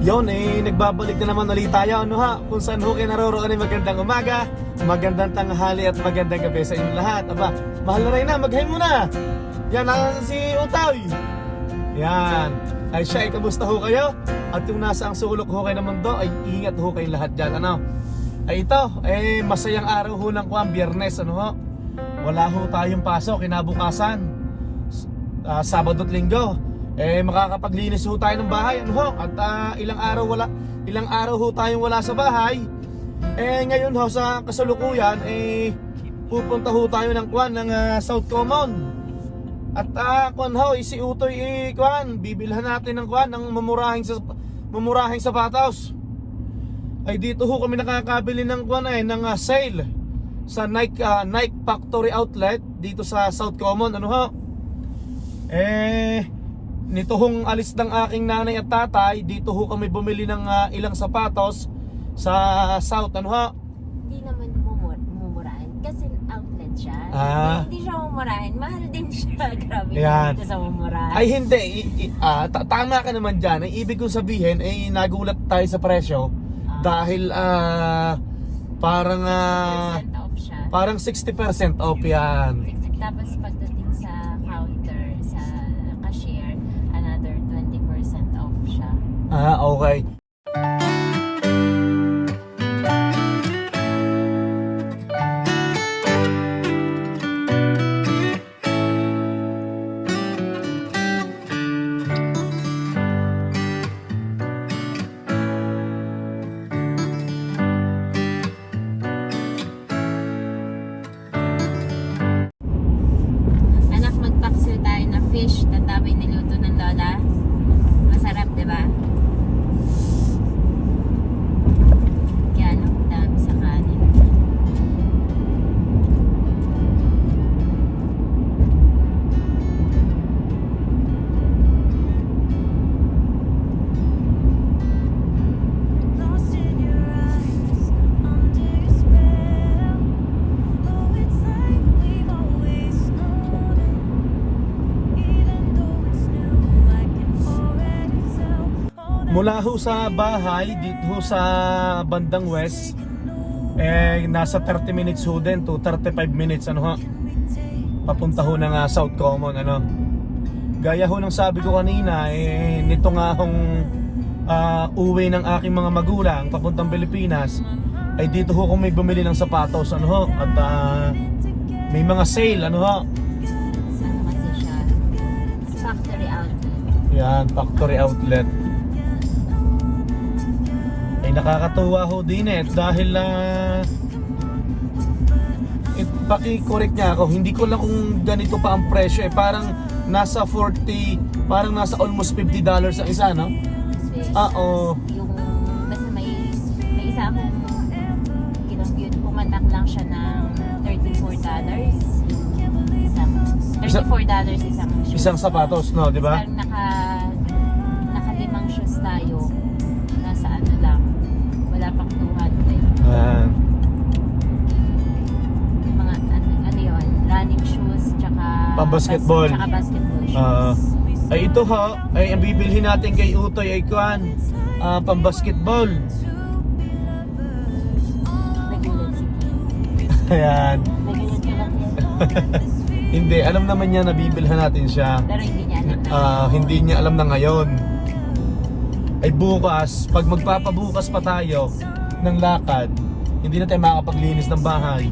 Yun nagbabalik na naman ulit tayo kung saan ho kayo naroroon. Magandang umaga, magandang tanghali at magandang gabi sa inyong lahat. Aba, mahal na rin na, mag-hi muna. Yan ang si Utoy. Yan, ay siya, kamusta ho kayo? At yung nasa ang sulok ho kayo ng mundo, ay ingat ho kayo lahat dyan. Ay ito, masayang araw ho ng Biyernes, wala ho tayong pasok, kinabukasan Sabado at Linggo, makakapaglinis ho tayo ng bahay, at ilang araw ho tayong wala sa bahay. Ngayon ho sa kasalukuyan, pupunta ho tayo ng South Common. At si Utoy bibilhan natin ng mamurahing sapatos. Ay dito ho kami nakakabili ng sale sa Nike Factory Outlet dito sa South Common. Nito hong alis ng aking nanay at tatay, dito ho kami bumili ng ilang sapatos sa South. Hindi naman mumurahin kasi outlet siya. Hindi siya mumurahin, mahal din siya. Grabe dito sa mumurahin. Ay hindi, tama ka naman dyan. Ibig kong sabihin, nagulat tayo sa presyo. Dahil parang 60% off siya. Parang 60% off yan. Tapos pagdating sa counter, sa cashier, another 20% off siya. Okay. Fish na tamay niluto ng lola. Masarap, di ba? Yan, dami sa kanin. Mula ho sa bahay, dito ho sa bandang west, nasa 30 minutes ho din to 35 minutes papunta ho ng South Common. Gaya ho ng sabi ko kanina, nito nga hong uwi ng aking mga magulang papuntang Pilipinas, ay dito ho kung may bumili ng sapatos at may mga sale kasi siya? Factory outlet. Yan, factory outlet. Nakakatuwa ho din dahil paki-correct niya ako, hindi ko lang kung ganito pa ang presyo, parang nasa 40, parang nasa almost $50 ang isa, no? Yung basta may isa akong kinambiyot, pumatak lang siya ng $34. Isang sapatos, no, di ba? Parang naka-limang shoes tayo, nasa lang, wala pang 200. Mga yun, running shoes, tsaka pang-basketball. Tsaka basketball shoes. Ay ito ang bibilhin natin kay Utoy ay pang-basketball. Nagulat si Ayan. Nagulat ka lang yan. Hindi, alam naman niya na bibilhan natin siya. Pero hindi niya alam hindi niya alam na ngayon. Ay bukas, pag magpapabukas pa tayo ng lakad, hindi na tayo makakapaglinis ng bahay.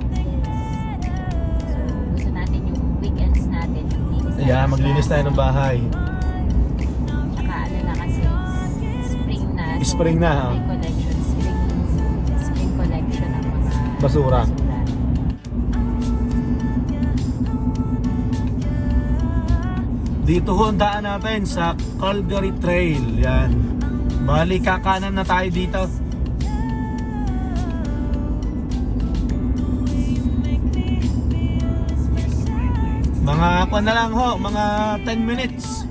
Gusto natin yung weekends natin, maglinis tayo ng bahay. Tsaka na kasi, Spring na. Spring collection ng mga basura. Dito ho ang daan natin sa Calgary Trail. Yan. Bali, kakanan na tayo dito. Mga na lang ho, mga 10 minutes.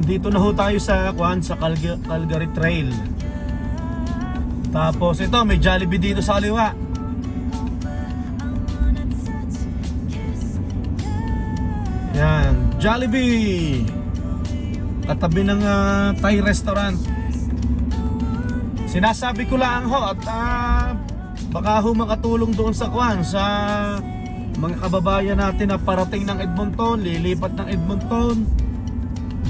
Dito na ho tayo sa Calgary Trail. Tapos ito, may Jollibee dito sa kaliwa. Yan, Jollibee. Katabi ng Thai restaurant. Sinasabi ko lang ho at baka ho makatulong doon sa sa mga kababayan natin na parating ng Edmonton, lilipat ng Edmonton,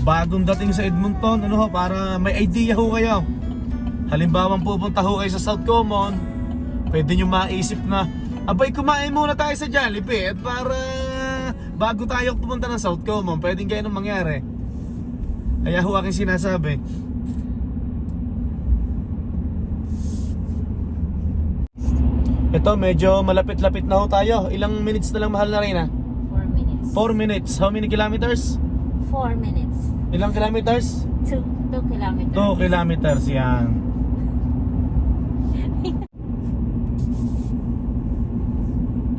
bagong dating sa Edmonton, ano ho, para may idea ho kayo. Halimbawa pupunta ho kayo sa South Common, pwede nyo maisip na, abay kumain muna tayo sa Jollibee at para bago tayo pumunta ng South Common, pwedeng ganyan mangyari. Kaya ho aking sinasabi. Ito, medyo malapit-lapit na ho tayo. Ilang minutes na lang, mahal na rin 4 minutes. 4 minutes. How many kilometers? 4 minutes. Ilang kilometers? 2 kilometers. 2 kilometers, yan.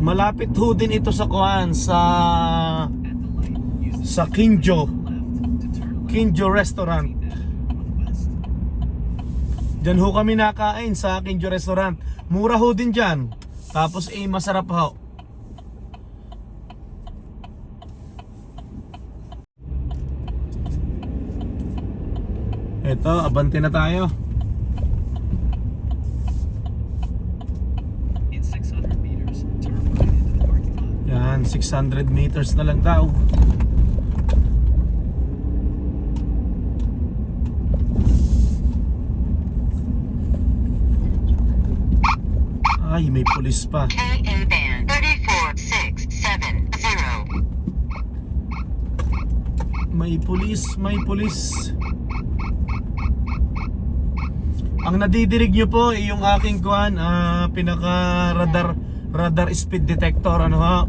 Malapit ho din ito sa sa Kinjo Restaurant. Diyan ho kami nakain sa Kinjo Restaurant. Mura ho din dyan. Tapos masarap ho. Ito, abante na tayo. Yan, 600 meters na lang daw. Ay, may pulis pa. KA band 34670. May pulis. Ang nadidirig nyo po ay yung aking pinaka radar speed detector, ano ha.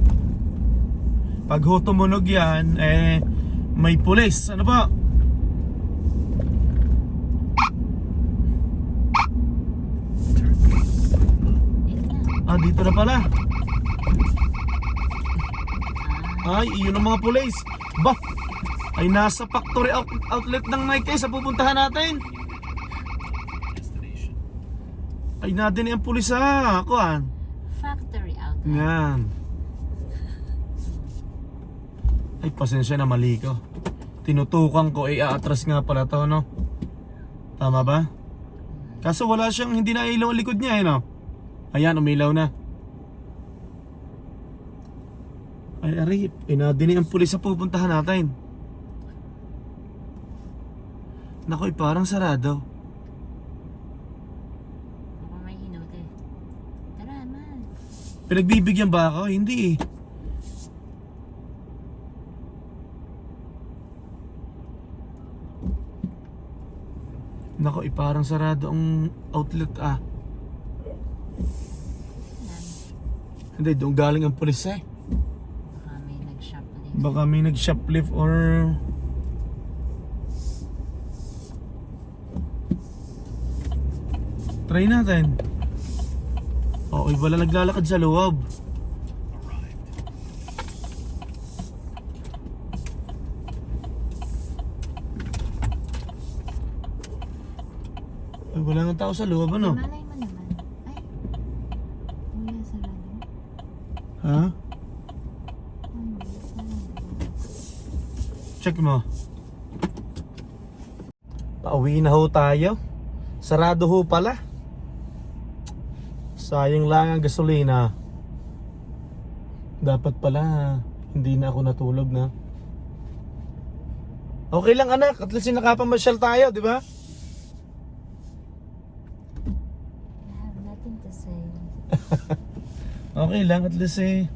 Pag ho tumunog yan, may pulis, ano po. Dito na pala. Ay, iyon ang mga pulis. Bah, ay nasa factory outlet ng Nike sa pupuntahan natin. Ay, natin yung pulis Factory outlet. Yan. Ay, pasensya na, mali ko. Tinutukan ko, aatras nga pala to, no? Tama ba? Kaso wala siyang, hindi na ilaw ang likod niya, no? Ayan, umilaw na. Ay, aray, inadini ang pulis sa pupuntahan natin. Nakoy, parang sarado. Baka may hinote. Tara, man. Pinagbibigyan ba ako? Hindi eh. Nakoy, parang sarado ang outlet Hindi, doon galing ang pulis Baka may nag-shoplift or try natin. Okay, wala naglalakad sa loob. Ay, wala nang tao sa loob, ano? Malay mo naman. Ay, wala sarado. Ha? Check mo. Pauwi na ho tayo. Sarado ho pala. Sayang lang ang gasolina. Dapat pala hindi na ako natulog na. Okay lang anak, at least nakapamasyal tayo, di ba? I have nothing to say. Okay lang, at least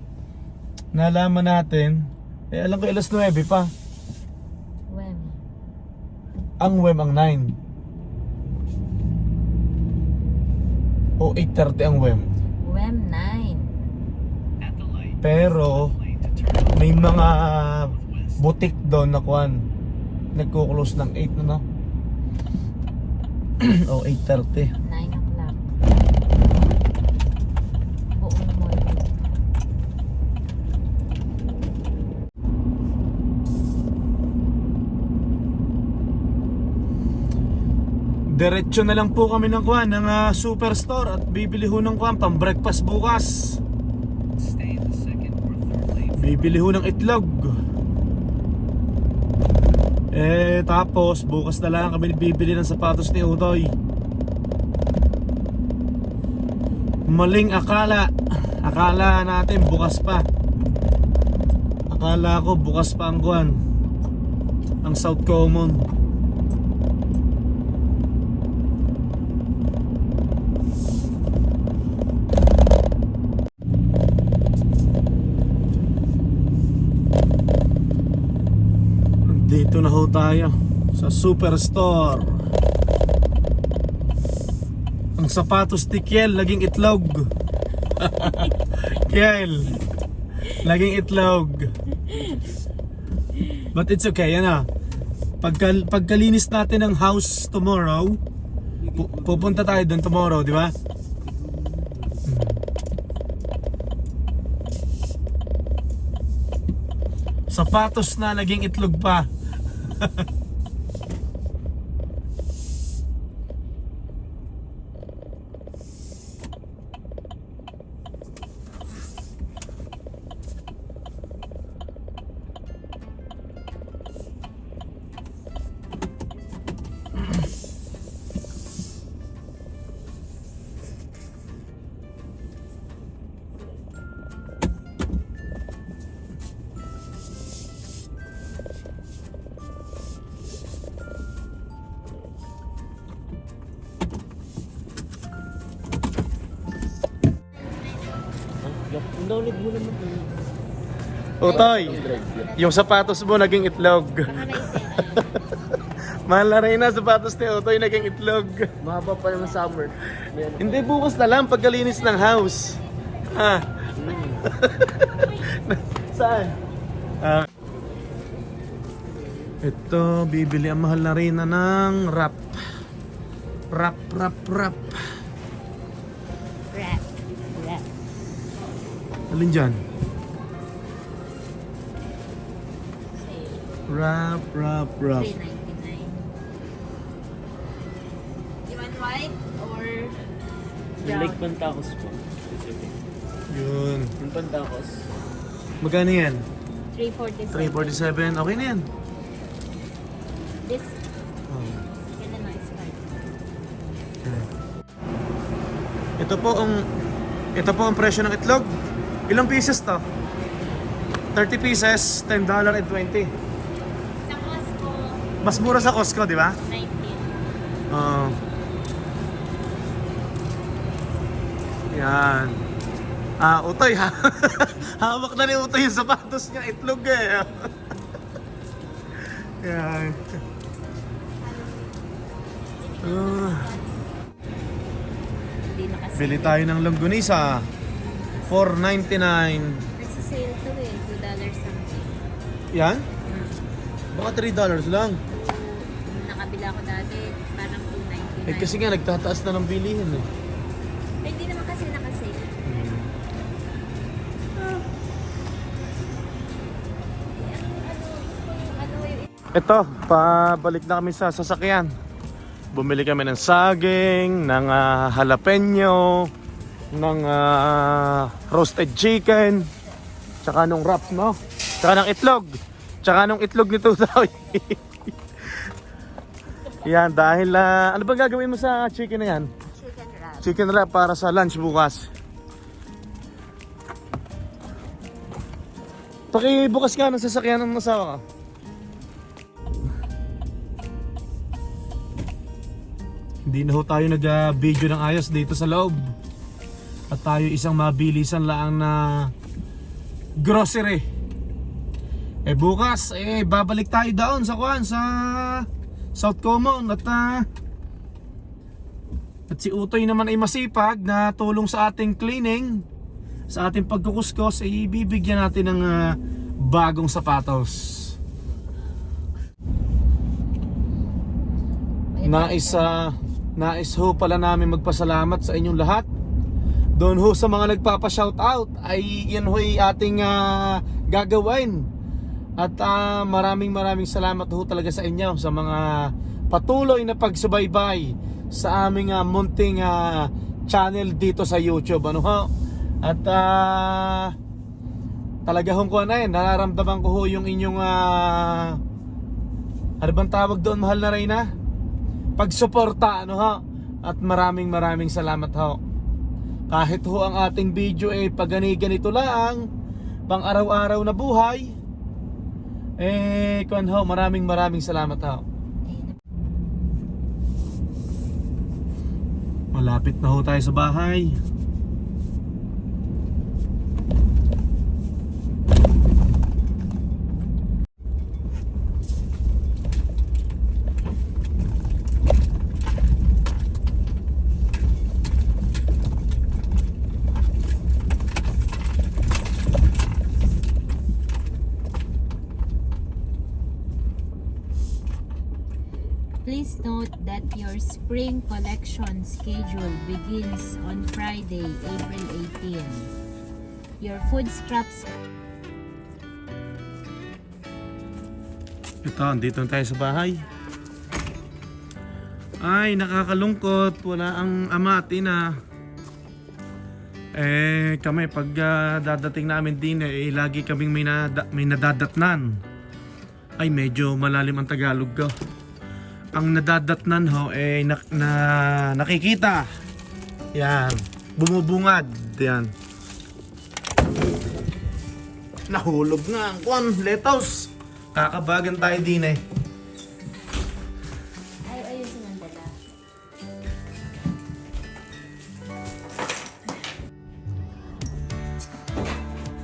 nalaman natin. Alam ko alas 9 pa. When? Ang WEM ang 9. O 8:30 ang WEM. WEM 9. Pero may mga butik doon na nagko-close ng 8 na, no? O 8:30. 9 o'clock. Buong morning. Diretso na lang po kami ng kuwan ng superstore at bibili ho ng kuwan pang breakfast bukas. Bibili ho ng itlog. Tapos bukas na lang kami bibili ng sapatos ni Utoy. Maling akala. Akala natin bukas pa. Akala ko bukas pa ang kuwan, ang South Common. Dito na ho tayo sa superstore. Ang sapatos ni Kiel naging itlog. Kiel naging itlog. But it's okay, yan pagkalinis natin ng house tomorrow, pupunta tayo doon tomorrow, di ba? Sapatos na naging itlog pa. Utoy, yung sapatos mo naging itlog. Mahal na rin na sapatos ni Utoy naging itlog. Mahaba pa naman summer. Hindi, bukas na lang pagkalinis ng house. Saan? Ito, bibili ang mahal na rin na ng wrap. Wrap. Wrap. Alin dyan? Wrap. 399. You want white or brown? Like pantakos po. Yun. Yung pantakos. Magkano yan? 347. 347. Okay na yan. This, Oh. kailan na expire? Ito po ang presyo ng itlog. Ilang pieces to? 30 pieces, $10.20. Sa Costco, Mas mura sa Costco, di ba? 19. Yan. Utoy ha. Hawak na ni Utoy yung sapatos niya, itlog eh. Yan. Hindi na kasi. Bili tayo ng longganisa. $4.99. Nagsisale to eh. $2 something. Yan? Baka $3 lang. Nakabila ko dati, parang $2.99. Eh kasi nga nagtataas na ng bilihin eh. Eh, hindi naman kasi nakasale. Ito, pabalik na kami sa sasakyan. Bumili kami ng saging, ng jalapeno, ng roasted chicken, tsaka nung wrap, no? Tsaka ng itlog. Tsaka nung itlog nito daw. Yan, dahil ano bang gagawin mo sa chicken na yan? Chicken wrap. Chicken wrap para sa lunch bukas. Pakibukas nga ng sasakyan ng masawa ka. Hindi na ho tayo nag-video ng ayos dito sa loob. At tayo isang mabilisan lang na grocery. Bukas babalik tayo doon sa South Common at si Utoy naman ay masipag na tulong sa ating cleaning, sa ating pagkukuskos, ibibigyan natin ng bagong sapatos. Nais ho pala namin magpasalamat sa inyong lahat. Doon ho sa mga nagpapa-shoutout ay yan ho'y ating gagawin. At maraming salamat ho talaga sa inyo, sa mga patuloy na pagsubaybay sa aming munting channel dito sa YouTube. Ano ho? At talaga hong ko na nararamdaman ko ho yung inyong ano bang tawag doon, mahal na Reyna? Pagsuporta, ano ho? At maraming salamat ho. Kahit ho ang ating video pag-ganito lang, pang araw-araw na buhay, kuan ho, maraming salamat ho. Malapit na ho tayo sa bahay. Please note that your spring collection schedule begins on Friday, April 18. Your food scraps. Ito, andito na tayo sa bahay. Ay, nakakalungkot. Wala ang ama at ina. Kami pag dadating namin din lagi kaming may nadadatnan. Ay, medyo malalim ang Tagalog ko. Ang nadadatnan ho nakikita. Yan, bumubungad. Yan. Nahulog nga ang kwan, lettuce. Kakabagan tayo din Ay, ayusin ang dala.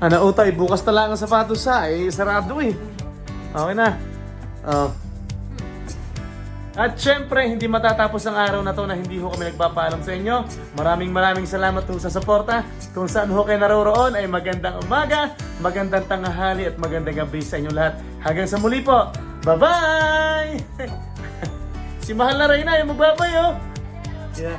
Ano utay, bukas na lang ang sapatos sarado Okay na. At syempre, hindi matatapos ang araw na to na hindi ho kami nagpapaalam sa inyo. Maraming salamat ho sa suporta. Kung saan ho kayo naroroon ay magandang umaga, magandang tanghali at magandang gabi sa inyong lahat. Hanggang sa muli po. Bye-bye! Si mahal na Reyna, yung magbabay Yeah.